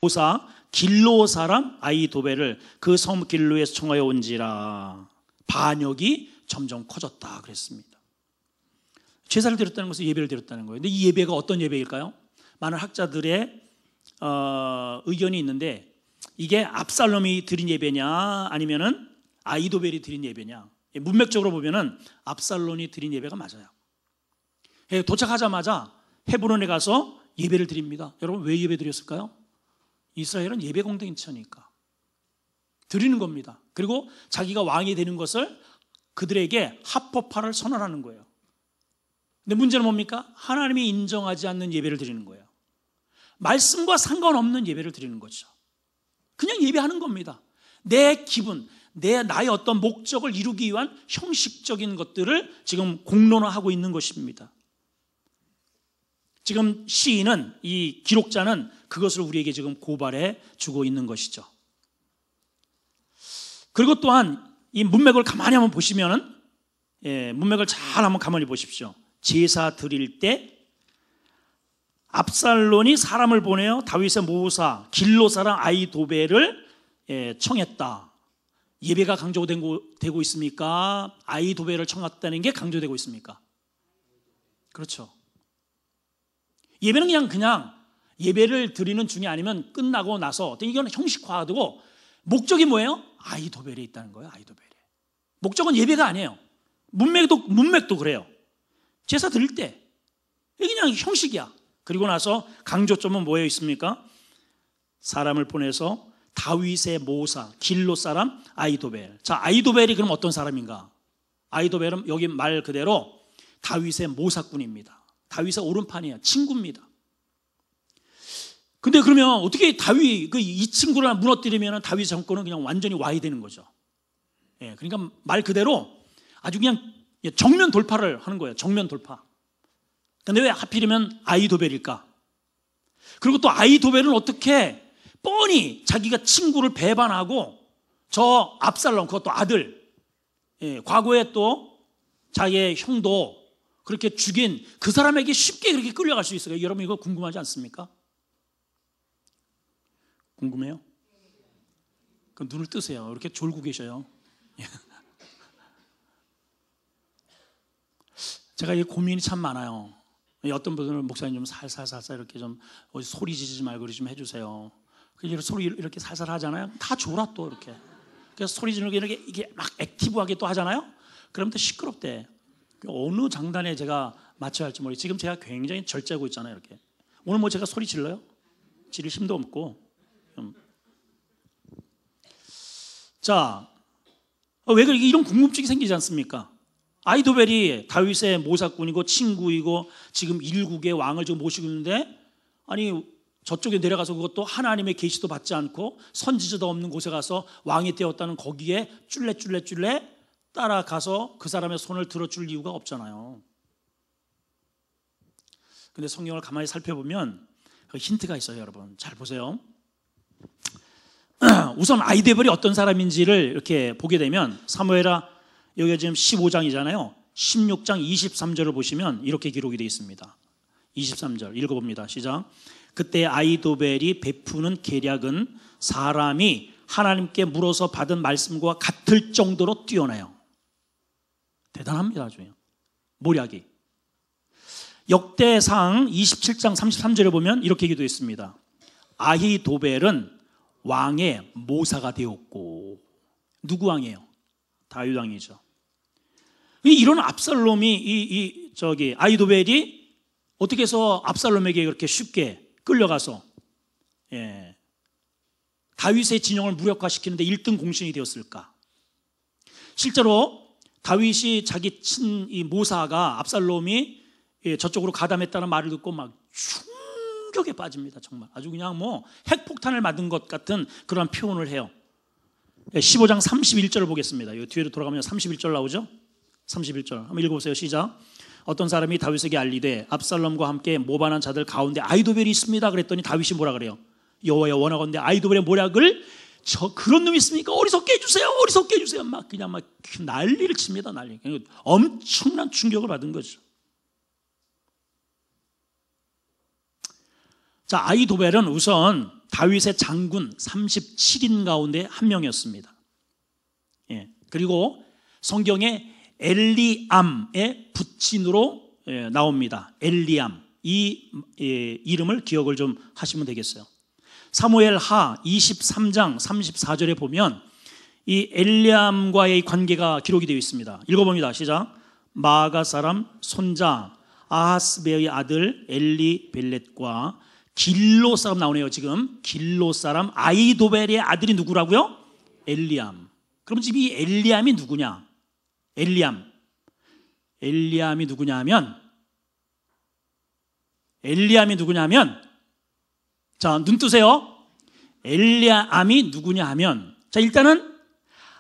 모사 길로 사람 아히도벨을 그 섬 길로에서 청하여 온지라. 반역이 점점 커졌다 그랬습니다. 제사를 드렸다는 것은 예배를 드렸다는 거예요. 근데 이 예배가 어떤 예배일까요? 많은 학자들의 의견이 있는데, 이게 압살롬이 드린 예배냐 아니면은 아히도벨이 드린 예배냐. 문맥적으로 보면은 압살롬이 드린 예배가 맞아요. 도착하자마자 헤브론에 가서 예배를 드립니다. 여러분, 왜 예배 드렸을까요? 이스라엘은 예배 공동체니까 드리는 겁니다. 그리고 자기가 왕이 되는 것을 그들에게 합법화를 선언하는 거예요. 근데 문제는 뭡니까? 하나님이 인정하지 않는 예배를 드리는 거예요. 말씀과 상관없는 예배를 드리는 거죠. 그냥 예배하는 겁니다. 내 기분, 나의 어떤 목적을 이루기 위한 형식적인 것들을 지금 공론화하고 있는 것입니다. 지금 시인은, 이 기록자는 그것을 우리에게 지금 고발해 주고 있는 것이죠. 그리고 또한 이 문맥을 가만히 한번 보시면은, 문맥을 잘 한번 가만히 보십시오. 제사 드릴 때 압살롬이 사람을 보내어 다윗의 모사 길로 사람 아히도벨을 청했다. 예배가 강조되고 있습니까? 아히도벨을 청했다는 게 강조되고 있습니까? 그렇죠. 예배는 그냥 예배를 드리는 중이 아니면 끝나고 나서 이건 형식화되고, 목적이 뭐예요? 아히도벨에 있다는 거예요. 아히도벨에. 목적은 예배가 아니에요. 문맥도 그래요. 제사 드릴 때 이게 그냥 형식이야. 그리고 나서 강조점은 뭐에 있습니까? 사람을 보내서 다윗의 모사 길로 사람 아히도벨. 자, 아히도벨이 그럼 어떤 사람인가? 아히도벨은 여기 말 그대로 다윗의 모사꾼입니다. 다윗의 오른판이에요. 친구입니다. 근데 그러면 어떻게 이 친구를 무너뜨리면 다윗 정권은 그냥 완전히 와야 되는 거죠. 그러니까 말 그대로 아주 그냥 정면 돌파를 하는 거예요. 정면 돌파. 근데 왜 하필이면 아히도벨일까? 그리고 또 아히도벨은 어떻게 뻔히 자기가 친구를 배반하고 저 압살롬, 그것도 아들, 과거에 또 자기의 형도 그렇게 죽인 그 사람에게 쉽게 그렇게 끌려갈 수 있어요. 여러분, 이거 궁금하지 않습니까? 궁금해요? 그럼 눈을 뜨세요. 이렇게 졸고 계셔요. 제가 이 고민이 참 많아요. 어떤 분들은 목사님 좀 살살살살 이렇게 좀 소리 지르지 말고 좀 해주세요. 그래서 소리 이렇게 살살 하잖아요. 다 졸아 또 이렇게. 그래서 소리 지르고 이게 막 액티브하게 또 하잖아요. 그러면 또 시끄럽대. 어느 장단에 제가 맞춰야 할지 모르겠어요. 지금 제가 굉장히 절제하고 있잖아요. 이렇게. 오늘 뭐 제가 소리 질러요? 지를 힘도 없고. 자, 왜 그렇게 이런 궁금증이 생기지 않습니까? 아히도벨이 다윗의 모사꾼이고 친구이고 지금 일국의 왕을 지금 모시고 있는데, 아니 저쪽에 내려가서 그것도 하나님의 계시도 받지 않고 선지자도 없는 곳에 가서 왕이 되었다는 거기에 쫄래 따라가서 그 사람의 손을 들어줄 이유가 없잖아요. 근데 성경을 가만히 살펴보면 그 힌트가 있어요. 여러분 잘 보세요. 우선 아히도벨이 어떤 사람인지를 이렇게 보게 되면, 사무엘하 여기가 지금 15장이잖아요 16장 23절을 보시면 이렇게 기록이 되어 있습니다. 23절 읽어봅니다. 시작. 그때 아히도벨이 베푸는 계략은 사람이 하나님께 물어서 받은 말씀과 같을 정도로 뛰어나요. 대단합니다. 아주 모략이. 역대상 27장 33절에 보면 이렇게 기도되어 있습니다. 아히도벨은 왕의 모사가 되었고. 누구 왕이에요? 다윗 왕이죠. 이런 압살롬이 아히도벨이 어떻게 해서 압살롬에게 그렇게 쉽게 끌려가서 다윗의 진영을 무력화시키는데 1등 공신이 되었을까? 실제로 다윗이 자기 이 모사가 압살롬이 저쪽으로 가담했다는 말을 듣고 막 충격에 빠집니다. 정말 아주 그냥 뭐 핵폭탄을 맞은 것 같은 그런 표현을 해요. 15장 31절을 보겠습니다. 이 뒤로 돌아가면 31절 나오죠? 31절 한번 읽어보세요. 시작. 어떤 사람이 다윗에게 알리되 압살롬과 함께 모반한 자들 가운데 아히도벨이 있습니다. 그랬더니 다윗이 뭐라 그래요? 여호와여 원하건대 아히도벨의 모략을 그런 놈이 있습니까? 어리석게 해주세요. 어리석게 해주세요. 막 그냥 막 난리를 칩니다. 난리. 엄청난 충격을 받은 거죠. 자, 아히도벨은 우선 다윗의 장군 37인 가운데 한 명이었습니다. 그리고 성경에 엘리암의 부친으로 나옵니다. 엘리암, 이 이름을 기억을 좀 하시면 되겠어요. 사무엘하 23장 34절에 보면 이 엘리암과의 관계가 기록이 되어 있습니다. 읽어봅니다. 시작. 마아가 사람 손자 아하스베의 아들 엘리벨렛과 길로 사람 나오네요. 지금 길로 사람 아이도벨의 아들이 누구라고요? 엘리암. 그럼 지금 이 엘리암이 누구냐? 엘리암이 누구냐면 자, 눈 뜨세요. 엘리암이 누구냐 하면, 자, 일단은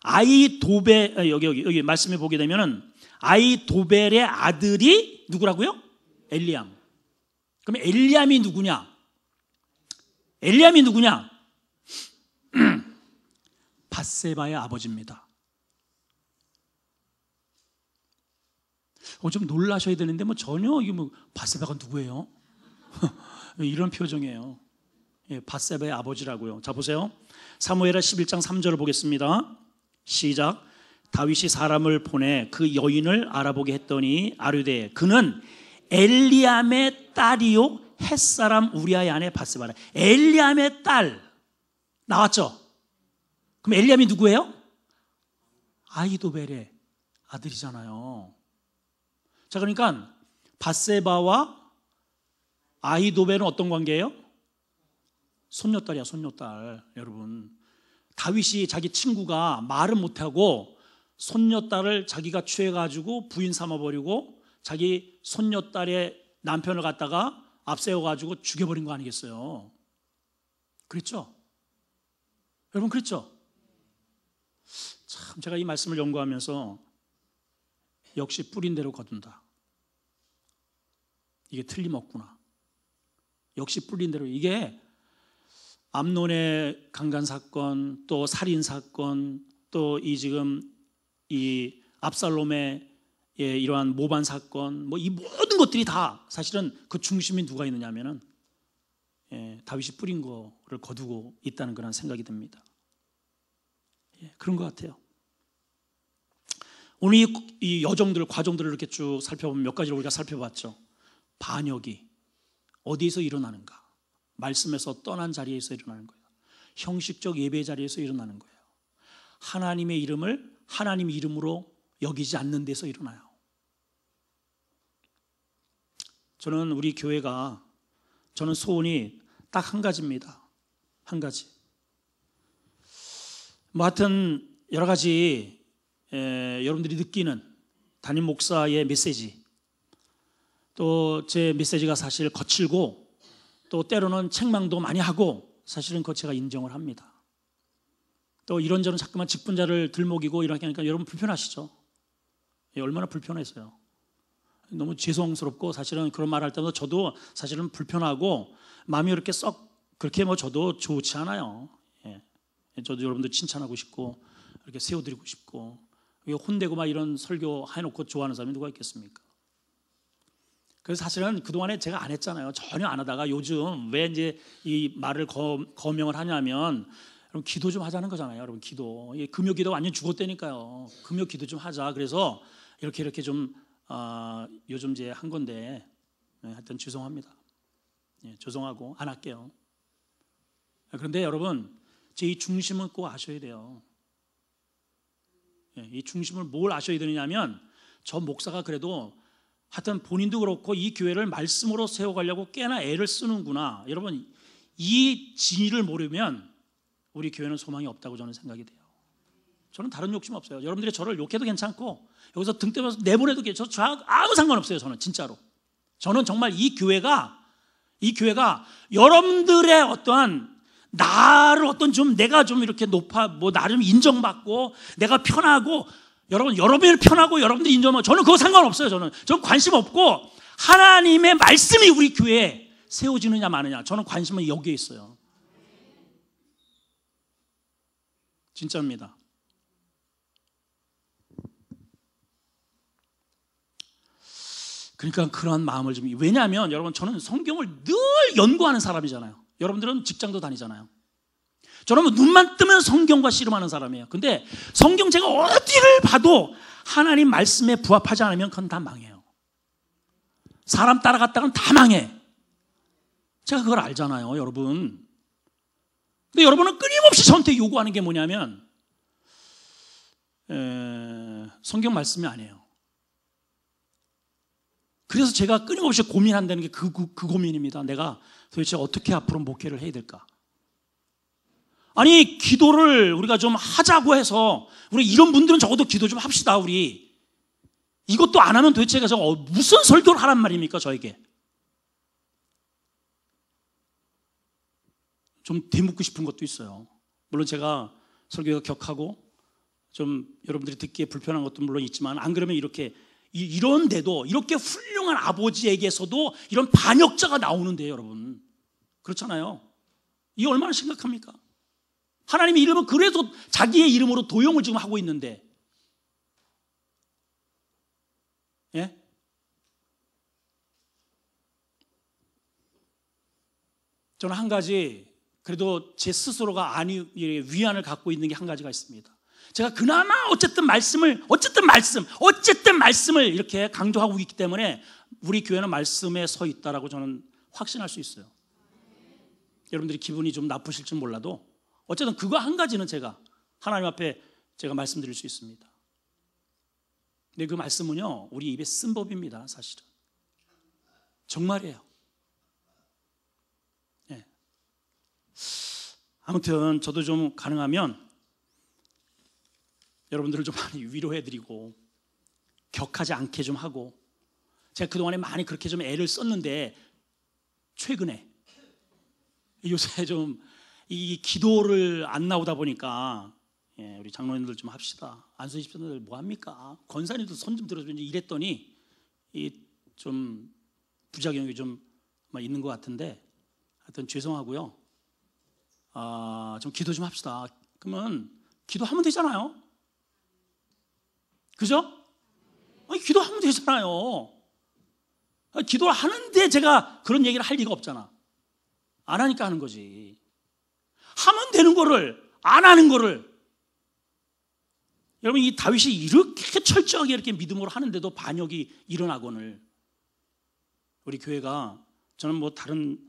아이도벨, 여기 말씀해 보게 되면은 아이도벨의 아들이 누구라고요? 엘리암. 그럼 엘리암이 누구냐? 밧세바의 아버지입니다. 좀 놀라셔야 되는데 전혀 이게 밧세바가 누구예요? 이런 표정이에요. 밧세바의 아버지라고요. 자, 보세요. 사무엘하 11장 3절을 보겠습니다. 시작. 다윗이 사람을 보내 그 여인을 알아보게 했더니 아뢰되 그는 엘리암의 딸이요 햇사람 우리아의 아내 밧세바라. 엘리암의 딸 나왔죠? 그럼 엘리암이 누구예요? 아이도벨의 아들이잖아요. 자, 그러니까 밧세바와 아이도벨은 어떤 관계예요? 손녀딸이야, 손녀딸. 여러분, 다윗이 자기 친구가 말은 못하고 손녀딸을 자기가 취해가지고 부인 삼아버리고 자기 손녀딸의 남편을 갖다가 앞세워가지고 죽여버린 거 아니겠어요? 그랬죠? 여러분, 그랬죠? 참, 제가 이 말씀을 연구하면서 역시 뿌린 대로 거둔다. 이게 틀림없구나. 역시 뿌린 대로. 이게 암논의 강간 사건, 또 살인 사건, 또 지금 이 압살롬의 이러한 모반 사건, 이 모든 것들이 다 사실은 그 중심이 누가 있느냐면은 다윗이 뿌린 거를 거두고 있다는 그런 생각이 듭니다. 그런 것 같아요. 오늘 이 여정들, 과정들을 이렇게 쭉 살펴보면 몇 가지를 우리가 살펴봤죠. 반역이 어디에서 일어나는가? 말씀에서 떠난 자리에서 일어나는 거예요. 형식적 예배 자리에서 일어나는 거예요. 하나님의 이름을 하나님 이름으로 여기지 않는 데서 일어나요. 저는 우리 교회가, 저는 소원이 딱 한 가지입니다. 한 가지. 하여튼 여러 가지 여러분들이 느끼는 담임 목사의 메시지, 또 제 메시지가 사실 거칠고 또 때로는 책망도 많이 하고 사실은 그거 제가 인정을 합니다. 또 이런저런 자꾸만 직분자를 들먹이고 이렇게 하니까 여러분 불편하시죠? 얼마나 불편했어요. 너무 죄송스럽고 사실은 그런 말 할 때도 저도 사실은 불편하고 마음이 그렇게 썩 그렇게 저도 좋지 않아요. 저도 여러분들 칭찬하고 싶고 이렇게 세워드리고 싶고 혼내고 막 이런 설교 해놓고 좋아하는 사람이 누가 있겠습니까? 그래서 사실은 그동안에 제가 안 했잖아요. 전혀 안 하다가 요즘 왜 이제 이 말을 거명을 하냐면 여러분 기도 좀 하자는 거잖아요. 여러분 기도. 금요 기도 완전 죽었다니까요. 금요 기도 좀 하자. 그래서 이렇게 좀 요즘 이제 한 건데 하여튼 죄송합니다. 죄송하고 안 할게요. 그런데 여러분 제 이 중심은 꼭 아셔야 돼요. 이 중심을 뭘 아셔야 되느냐면 저 목사가 그래도 하여튼 본인도 그렇고 이 교회를 말씀으로 세워가려고 꽤나 애를 쓰는구나. 여러분 이 진리를 모르면 우리 교회는 소망이 없다고 저는 생각이 돼요. 저는 다른 욕심 없어요. 여러분들이 저를 욕해도 괜찮고 여기서 등 떼면서 내보내도 괜찮아요. 저 아무 상관없어요. 저는 진짜로. 저는 정말 이 교회가 여러분들의 어떠한 나를 내가 좀 이렇게 나를 좀 인정받고 내가 편하고 여러분이 편하고 여러분들이 인정하고 저는 그거 상관없어요. 저는 관심 없고 하나님의 말씀이 우리 교회에 세워지느냐 마느냐 저는 관심은 여기에 있어요. 진짜입니다. 그러니까 그러한 마음을 왜냐하면 여러분 저는 성경을 늘 연구하는 사람이잖아요. 여러분들은 직장도 다니잖아요. 저는 눈만 뜨면 성경과 씨름하는 사람이에요. 근데 성경 제가 어디를 봐도 하나님 말씀에 부합하지 않으면 그건 다 망해요. 사람 따라갔다가는 다 망해. 제가 그걸 알잖아요, 여러분. 근데 여러분은 끊임없이 저한테 요구하는 게 뭐냐면 성경 말씀이 아니에요. 그래서 제가 끊임없이 고민한다는 게 그 고민입니다. 내가 도대체 어떻게 앞으로 목회를 해야 될까? 아니, 기도를 우리가 좀 하자고 해서 우리 이런 분들은 적어도 기도 좀 합시다. 우리 이것도 안 하면 도대체 제가 무슨 설교를 하란 말입니까, 저에게? 좀 되묻고 싶은 것도 있어요. 물론 제가 설교가 격하고 좀 여러분들이 듣기에 불편한 것도 물론 있지만, 안 그러면 이런데도 이렇게 훌륭한 아버지에게서도 이런 반역자가 나오는데요, 여러분. 그렇잖아요. 이게 얼마나 심각합니까? 하나님의 이름은 그래도 자기의 이름으로 도용을 지금 하고 있는데, 예? 저는 한 가지 그래도 제 스스로가 위안을 갖고 있는 게 한 가지가 있습니다. 제가 그나마 어쨌든 말씀을 이렇게 강조하고 있기 때문에 우리 교회는 말씀에 서 있다라고 저는 확신할 수 있어요. 여러분들이 기분이 좀 나쁘실지 몰라도 어쨌든 그거 한 가지는 제가 하나님 앞에 제가 말씀드릴 수 있습니다. 근데 그 말씀은요, 우리 입에 쓴 법입니다, 사실은. 정말이에요. 네. 아무튼 저도 좀 가능하면 여러분들을 좀 많이 위로해드리고 격하지 않게 좀 하고, 제가 그동안에 많이 그렇게 좀 애를 썼는데 최근에 요새 좀 이 기도를 안 나오다 보니까, 우리 장로님들 좀 합시다. 안수희 집사님들 뭐 합니까? 권사님도 손 좀 들어주면 이랬더니 이 좀 부작용이 좀 있는 것 같은데, 하여튼 죄송하고요. 좀 기도 좀 합시다. 그러면 기도하면 되잖아요. 그죠? 아니, 기도하면 되잖아요. 기도를 하는데 제가 그런 얘기를 할 리가 없잖아. 안 하니까 하는 거지. 하면 되는 거를 안 하는 거를, 여러분, 이 다윗이 이렇게 철저하게 이렇게 믿음으로 하는데도 반역이 일어나거늘, 우리 교회가, 저는 뭐 다른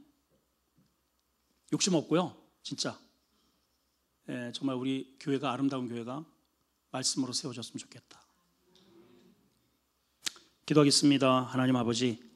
욕심 없고요, 진짜 정말 우리 교회가, 아름다운 교회가 말씀으로 세워졌으면 좋겠다. 기도하겠습니다. 하나님 아버지,